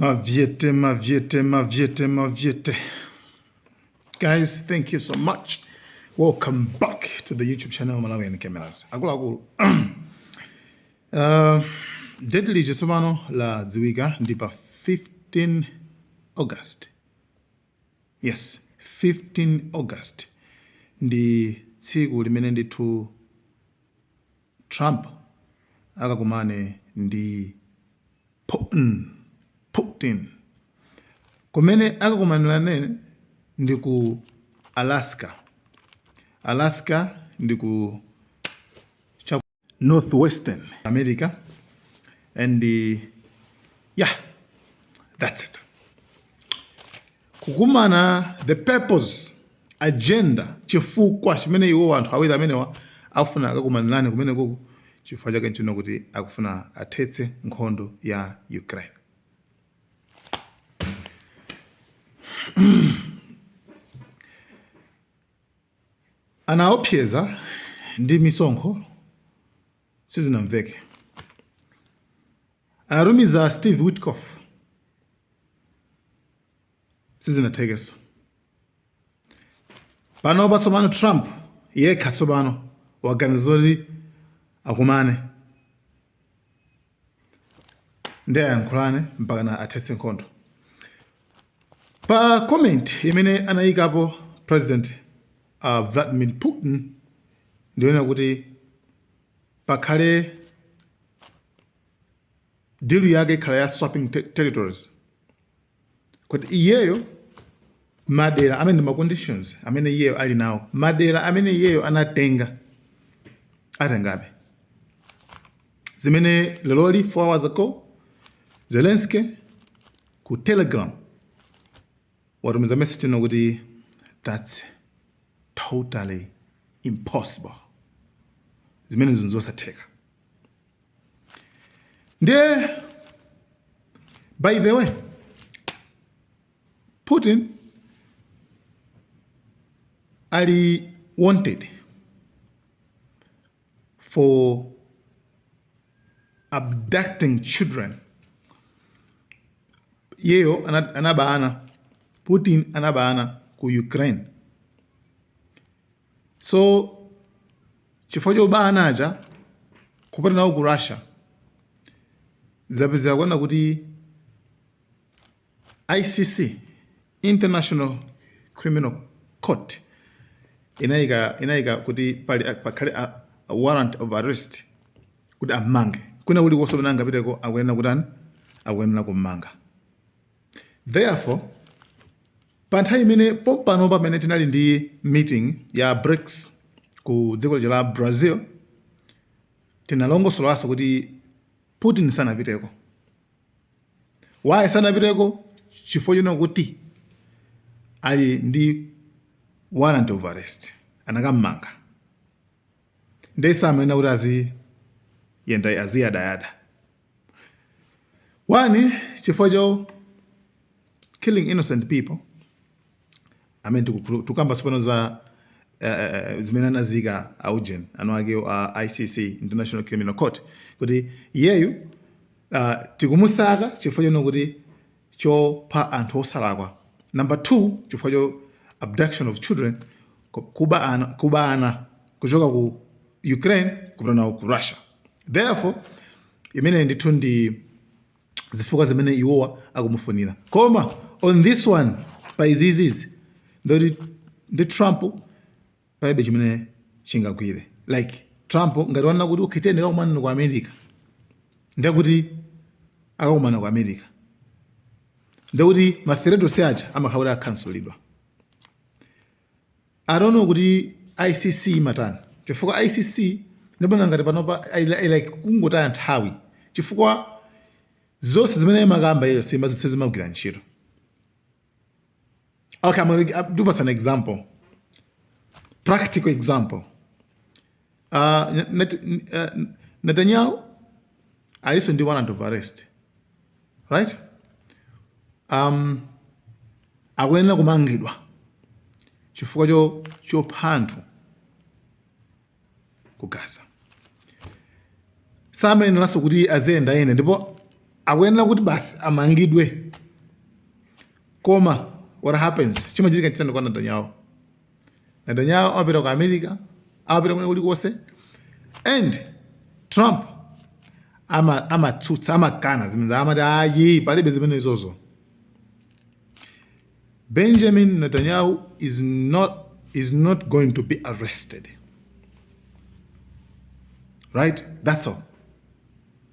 Maviete. Guys, thank you so much. Welcome back to the YouTube channel Malawian Cameras. Date lijisomano la dziwika ndipa 15 August. Yes, 15 August. Ndi tsiku limene ndithu Trump akakumane ndi Putin. Kumene akakumanira ndi ku Alaska. Alaska ndi ku northwestern America. And yeah, that's it. Kukumana, the purpose, agenda, chifukwa chimene iwo anthu awiri amenewa akufuna akakumanirane kumene kuku chifukwa chake nchino kuti akufuna athetse nkhondo ya Ukraine. Anaopseza ndi misonkho sizinamveke. Anarumiza Steve Witkoff sizinathekeso. Pano basomano Trump yekha tsopano waganizoli akumane ndiye ayankhulane mpaka na athetse nkhondo. Pa comment imene anayikapo President Vladimir Putin ndiona kuti pakhale deal yake khala ya swapping territories. Kuti iyeyo madera amene ma conditions amene iyeyo ali nawo, madera amene iyeyo anatenga atengabe. Zimene leloli 4 hours ago Zelensky ku Telegram watumiza message no kuti that's totally impossible. Zimene zinzosatheka. Ndiye, by the way, Putin ali wanted for abducting children. Yeyo anabana, Putin anabana ku Ukraine. So, chifukwa chobana aja kupata nawo ku Russia. Zapezeka kuona kuti ICC, International Criminal Court, inaika kuti pakhale a warrant of arrest kuti amange. Kuna kuli koso benanga piteko akuyena kutani? Akuyena kumanga. Therefore, panthawi imene pompano pamene tinali ndi meeting ya BRICS ku dziko la Brazil, tinalongosolanso kuti Putin sanapiteko. Why sanapiteko? Chifukwa chino kuti ali ndi warrant of arrest. Anakamanga. Ndesa amene kuti aziyadayada. One, chifukwa cho killing innocent people. Tukamba sipano za zimene anazika aujen anwage ICC, International Criminal Court. Kuti yeyu tikumusaka chifukwa chino kuti chopha anthu osalakwa. Number 2, chifukwa cho abduction of children, kuba ana kuchoka ku Ukraine kupita nawo ku Russia. Therefore, imene ndithu ndi zifukwa zimene iwowa akumufunira. Koma on this one, pa izizizi ndi Trump paibe chimene chingagwire. Like Trump ngati wana kuti ukhitende kakumana ku America. Ndiye kuti akakumana ku America. Ndiye kuti mafereto seacha amakhaura akhansolidwa. I don't know kuti ICC matani. Chifukwa ICC ndibona ngati panopa like kungotaya nthawi. Chifukwa zonse zimene makamba iyo simazimagwira ntchito. Okay, I'm going to do an example. Practical example. Netanyahu aliso ndi warrant of arrest. Right? Akuyenera kumangidwa chifukwa chopha anthu ku Gaza. Samayeneranso kuti aziyenda ene ndipo akuyenera kuti basi amangidwe. Koma what happens? Chimachitika chitani kwa Netanyahu. Netanyahu amapita ku America, amapita kumene kulikonse, and Trump amatsutsa amakana zimene amati ayi palibe zimene izozo. Benjamin Netanyahu is not going to be arrested. Right? That's all.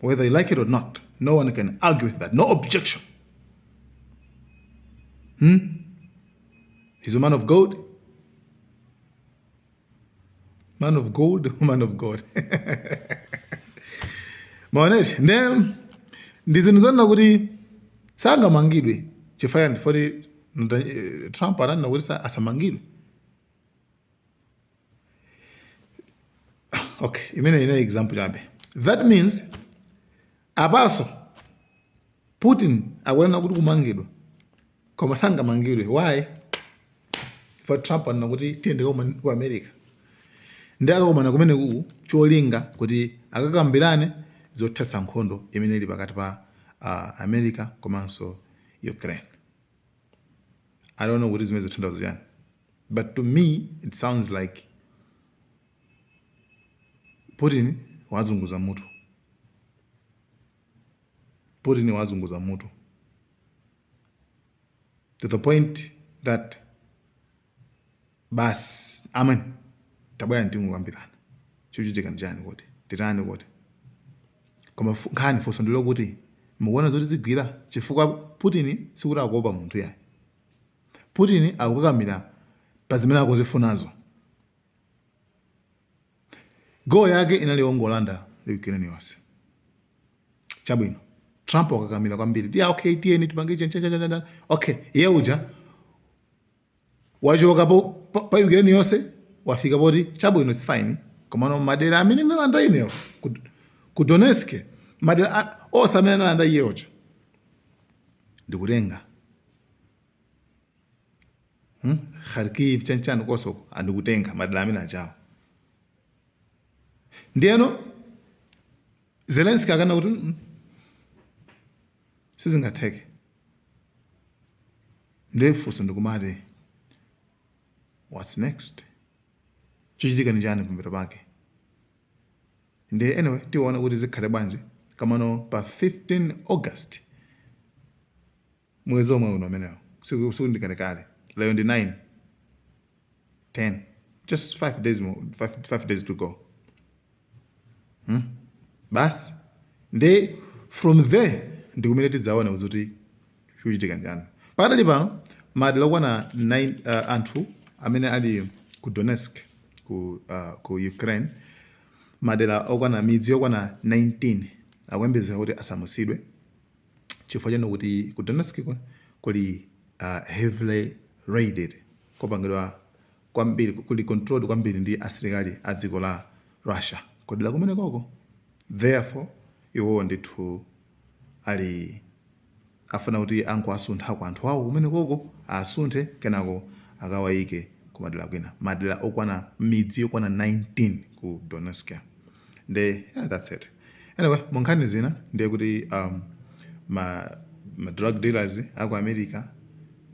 Whether you like it or not, no one can argue with that. No objection. He's a man of God. Man of gold, man of God. Maonesha, ndi zinthu zanena kuti sangamangidwe chifukwa ndifoti Trump ananena kuti asamangidwe. Okay, imene ine example chabe. That means abaso Putin akuyenera kuti kumangidwa koma sangamangidwe. Why? For Trump anena kuti tiyende ku America. Ndi akakomana kumene kuku cholinga kuti akakambirane zothetsa nkhondo imene ili pakati pa America komanso Ukraine. I don't know what is the trend of. But to me, it sounds like Putin wazunguza mutu. Putin wazunguza mutu. To the point that bas, amen, tabaya ntingu kambirana. Chuchitika njani kote, titani kote. Koma nkhani foso ndilo kuti mukuona zoti zigwira chifukwa Putin sikuti akuopa munthu yaye. Putin akukakamira pa zimene akuzifunazo. Go yake inali yongolanda Ukraine yonse. Chabwino. Trump akakamira kwambiri. Okay, tiyeni tipange cha. Okay, iye uja wachoka pa Ukraine yonse wafika poti chabwino is fine. Komano madera amene nalanda ineyo ku Donetsk, madera osamene nalanda iye uja ndikutenga. Kharkiv chanchano koso andikutenga madera amene achawo. Ndiyeno Zelensky akana kuti sizingatheke. Ndefuso ndikumati what's next? Chichitika njani pambero pake? Ndi anyway tiona kuti zikhale bwanji kamano pa 15 August mwezi omwe uno amenewo siku ndikalekale lero ndi 9 10 just 5 days more 5 days to go. Bas ndi from there ndikumene tidzaona kuti chikuchitika njani. Padali pano madera okwana 9 anthu amene ali ku Donetsk ku Ukraine, madera okwana midzi okwana 19 akuyembekeza kuti asamutsidwe chifukwa chano kuti ku Donetsk kuli heavily raided, kopangidwa kwambiri, kuli controlled kwambiri ndi asilikali a dziko la Russia. Kodela kumene koko, therefore iwo ndithu ali afuna kuti asuntha kwa anthu awo kumene koko asunthe kenako akawayike ku madera kwina. Madera okwana midzi okwana 19 ku Donetsk. That's it. Anyway, munkhani zina ndiye kuti ma drug dealers aku America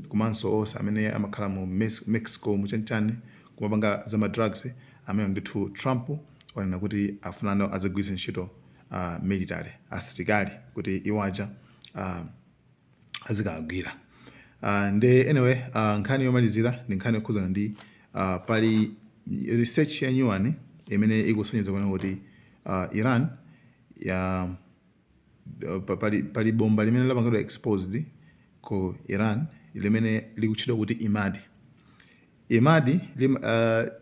komanso onse amene amakhala mu Mexico muchanchani kumapanga za ma drugs amene ndithu Trump wanena kuti afuna azagwiritsa ntchito military asilikali kuti iwaja azikagwira. Anyway, nkhani yomalizira ndi nkhani yokhuzana ndi pali research ya nyuwani imene ikusonyeza kuti Iran pali bomba limene lapangidwa exposed ku Iran limene likutchedwa kuti Imadi.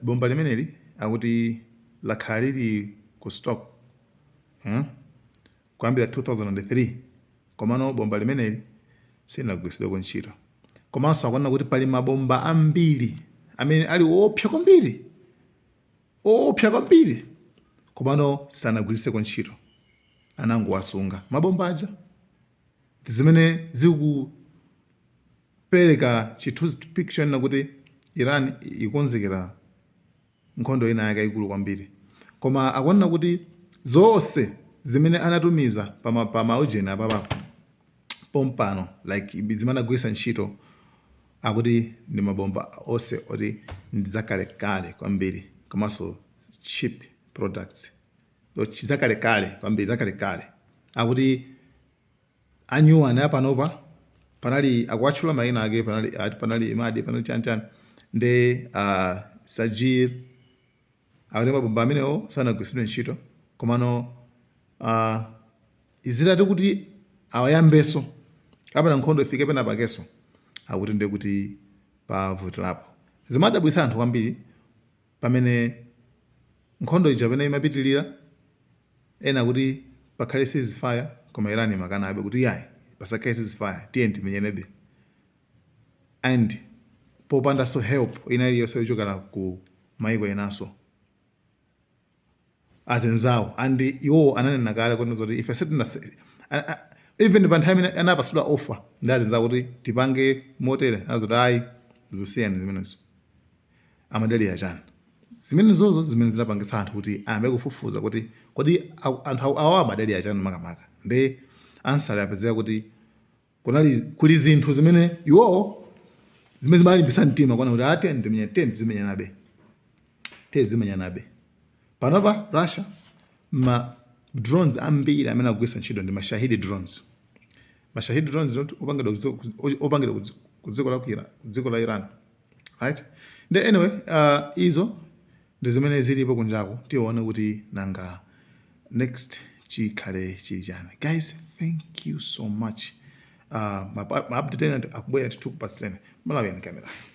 Bomba limeneli akuti lakhala lili ku stock kuyambira 2003 komano bomba limeneli silinagwiritsidwe ntchito. Komanso akuona kuti pali mabomba ambiri amene ali opsa kwambiri komano sanagwiritsidwe ntchito, anangowasunga. Mabomba aja zimene zikupereka chithunzi picture na kuti Iran ikonzekera nkhondo ina yake ikulu kwambiri. Koma akuona kuti zonse zimene anatumiza pa maujeni apapo pompano like zimanagwisa ntchito akuti ndi mabomba onse oti ndizakalekale kwambiri komanso cheap products zakalekale kwambiri zakalekale akuti anyuwani apanopa panali akuwatchula mayina ake panali imadi panali chani nde Sajir akuti mabomba amenewo sanagwisidwe ntchito komano izitati kuti awayambeso kapena nkhondo ifike pena pakeso akuti ndi kuti pavutirapo zimadabwisa anthu kwambiri pamene nkhondo ija pamene imapitilira ena kuti pakhale ceasefire koma Iran makanabe kuti yayi pasakhale ceasefire tiye timenyenebe and popandanso help ina iliyonse yochokera ku maiko enaso azenzawo and iwo ananena kale kuti zoti ife sitina even pa nthawi imene anapasula offer ndi azenzawo kuti tipange motere azoti ayi zosiyani zimenezo amadalira chani zimenezozo zimene zinapangitsa anthu kuti ayambe kufufuza kuti kodi anthu awo amadalira chani makamaka ndi answer yapezeka kuti kuli zinthu zimene iwowo zimene zimalimbisa mtima kuona kuti ate zimenyanabe panopa Russia ma drones ambiri amene akugwisa ntchito ndi mashahidi drones opangidwa ku dziko la Iran right ndi anyway izo ndi zimene zilipo kunjaku tione kuti nanga next chikhale chili chani. Guys, thank you so much. Ma update akubwera titukupatsireni malawi cameras.